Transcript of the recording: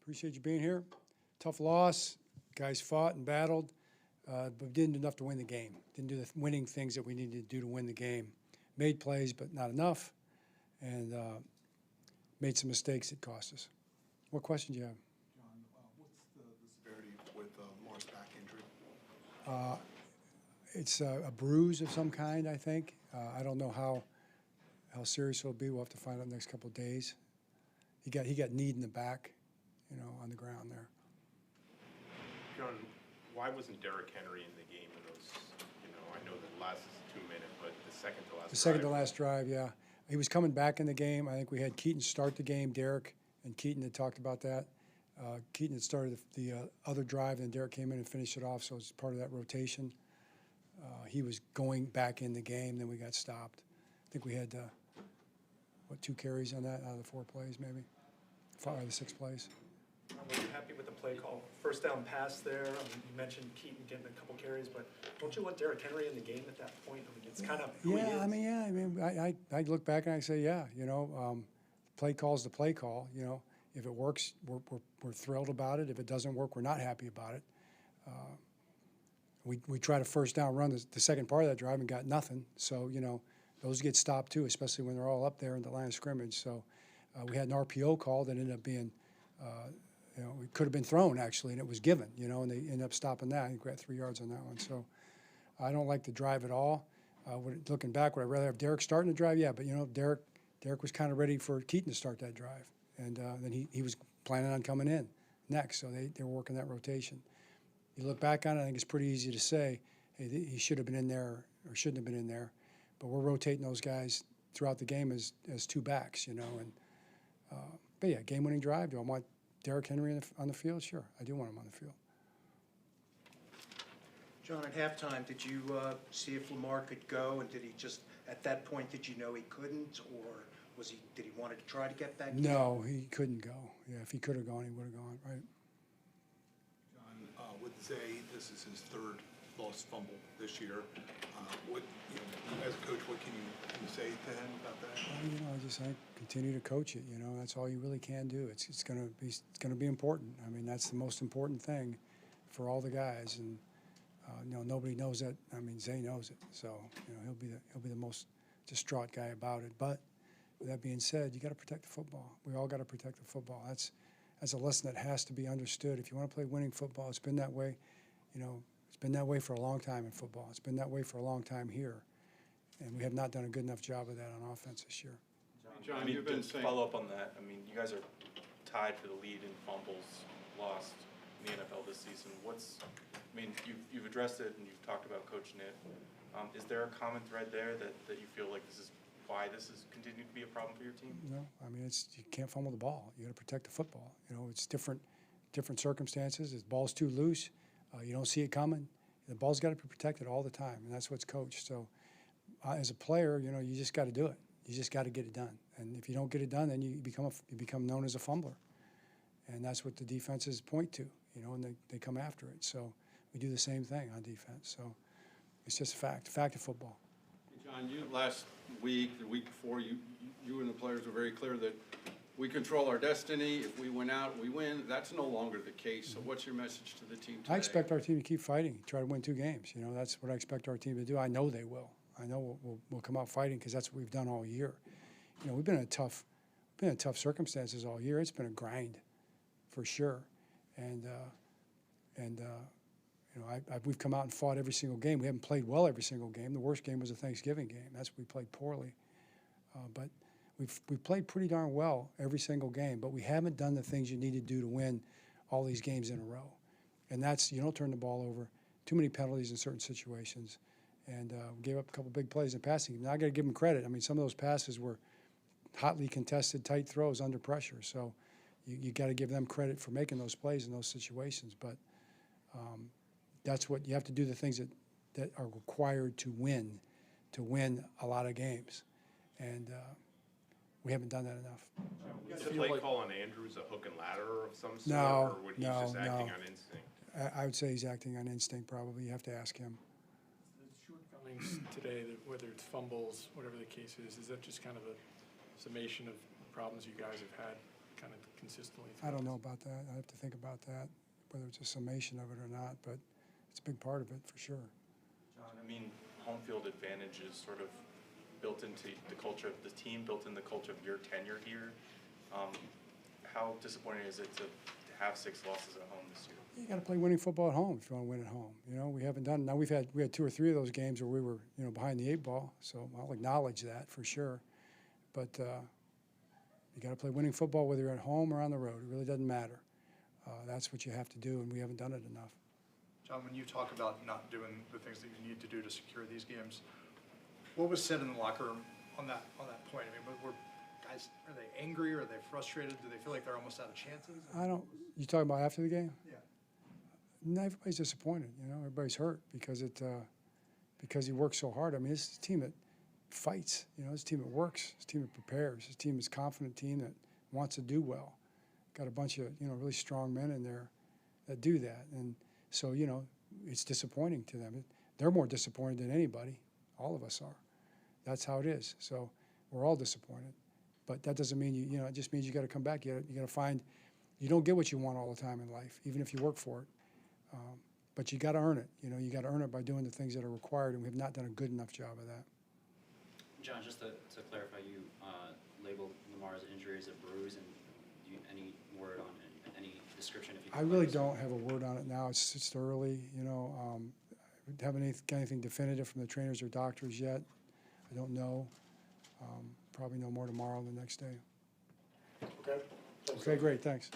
Appreciate you being here. Tough loss. Guys fought and battled, but didn't do enough to win the game. Didn't do the winning things that we needed to do to win the game. Made plays, but not enough, and made some mistakes that cost us. What question do you have? John, what's the severity with Lamar's back injury? It's a bruise of some kind, I think. I don't know how serious it'll be. We'll have to find out in the next couple of days. He got kneed in the back, on the ground there. John, why wasn't Derrick Henry in the game in those, I know the last 2 minutes, but the second to last The second to last drive, yeah. He was coming back in the game. I think we had Keaton start the game. Derrick and Keaton had talked about that. Keaton had started the other drive, and Derrick came in and finished it off, so it's part of that rotation. He was going back in the game, then we got stopped. I think we had, 2 carries on that out of the 4 plays, maybe? 5 out of the 6 plays. Were you happy with the play call? First down pass there. You mentioned Keaton getting a couple carries, but don't you want Derrick Henry in the game at that point? It's kind of who he is. I look back and I say, play call's the play call. If it works, we're thrilled about it. If it doesn't work, we're not happy about it. We tried a first down run the second part of that drive and got nothing. So, those get stopped too, especially when they're all up there in the line of scrimmage. So we had an RPO call that ended up being, it could have been thrown actually, and it was given, and they ended up stopping that. I think we got 3 yards on that one. So I don't like the drive at all. Looking back, would I rather have Derrick starting the drive? Yeah, but, Derrick was kind of ready for Keaton to start that drive. And then he was planning on coming in next, so they were working that rotation. You look back on it, I think it's pretty easy to say, hey, he should have been in there or shouldn't have been in there. But we're rotating those guys throughout the game as 2 backs, But yeah, game-winning drive. Do I want Derrick Henry on the field? Sure, I do want him on the field. John, at halftime, did you see if Lamar could go, and did he just, at that point, did you know he couldn't, or did he want to try to get back? No, he couldn't go. Yeah, if he could have gone, he would have gone, right? John, with Zay, this is his 3rd lost fumble this year. As a coach, what can you say to him about that? I just think continue to coach it. That's all you really can do. It's going to be important. I mean, that's the most important thing for all the guys, and nobody knows that. I mean, Zay knows it, so he'll be the most distraught guy about it. But with that being said, you got to protect the football. We all got to protect the football. That's a lesson that has to be understood. If you want to play winning football, it's been that way. It's been that way for a long time in football. It's been that way for a long time here, and we have not done a good enough job of that on offense this year. John, you've been saying. Follow up on that. You guys are tied for the lead in fumbles lost in the NFL this season. You've addressed it and you've talked about coaching it. Is there a common thread there that you feel like this is why this has continued to be a problem for your team? No, you can't fumble the ball. You got to protect the football. It's different circumstances. If the ball's too loose, you don't see it coming. The ball's got to be protected all the time, and that's what's coached. So, as a player, you just got to do it. You just got to get it done. And if you don't get it done, then you become known as a fumbler, and that's what the defenses point to. And they come after it. So we do the same thing on defense. So it's just a fact of football. John, you last week, the week before, you and the players were very clear that we control our destiny. If we win out, we win. That's no longer the case. So what's your message to the team today? I expect our team to keep fighting, try to win 2 games. That's what I expect our team to do. I know they will. I know we'll come out fighting because that's what we've done all year. We've been in tough circumstances all year. It's been a grind, for sure. And we've come out and fought every single game. We haven't played well every single game. The worst game was a Thanksgiving game. We played poorly. But we've played pretty darn well every single game, but we haven't done the things you need to do to win all these games in a row. And that's, you don't turn the ball over, too many penalties in certain situations, and we gave up a couple big plays in passing. Now I got to give them credit. Some of those passes were hotly contested, tight throws under pressure. So you got to give them credit for making those plays in those situations. But that's what you have to do, the things that are required to win a lot of games. And we haven't done that enough. Is the play call on Andrews a hook and ladder of some sort, No, or would he just acting on instinct? I would say he's acting on instinct probably. You have to ask him. The shortcomings today, whether it's fumbles, whatever the case is that just kind of a summation of problems you guys have had kind of consistently? I don't throughout? know about that. I have to think about that, whether it's a summation of it or not, but it's a big part of it for sure. John, I mean, home field advantage is sort of built into the culture of the team, built in the culture of your tenure here. How disappointing is it to have 6 losses at home this year? You got to play winning football at home if you want to win at home. You know, we haven't done. Now we had 2 or 3 of those games where we were, you know, behind the 8 ball. So I'll acknowledge that for sure. But you got to play winning football whether you're at home or on the road. It really doesn't matter. That's what you have to do, and we haven't done it enough. John, when you talk about not doing the things that you need to do to secure these games, what was said in the locker room on that point? I mean, were guys, are they angry? Are they frustrated? Do they feel like they're almost out of chances? I don't. You talking about after the game? Yeah. No, everybody's disappointed. You know, everybody's hurt because he works so hard. I mean, it's a team that fights. You know, it's a team that works. It's a team that prepares. It's a team that's a confident team that wants to do well. Got a bunch of, you know, really strong men in there that do that, and so, you know, it's disappointing to them. They're more disappointed than anybody. All of us are. That's how it is. So we're all disappointed, but that doesn't mean you know. It just means you got to come back. You got to find. You don't get what you want all the time in life, even if you work for it. But you got to earn it. You know, you got to earn it by doing the things that are required, and we have not done a good enough job of that. John, just to clarify, you labeled Lamar's injury as a bruise, and any word on any description? If you I really don't have a word on it now. It's early. You know, haven't got anything definitive from the trainers or doctors yet. I don't know. Probably know more tomorrow or the next day. Okay? Okay, great. Thanks.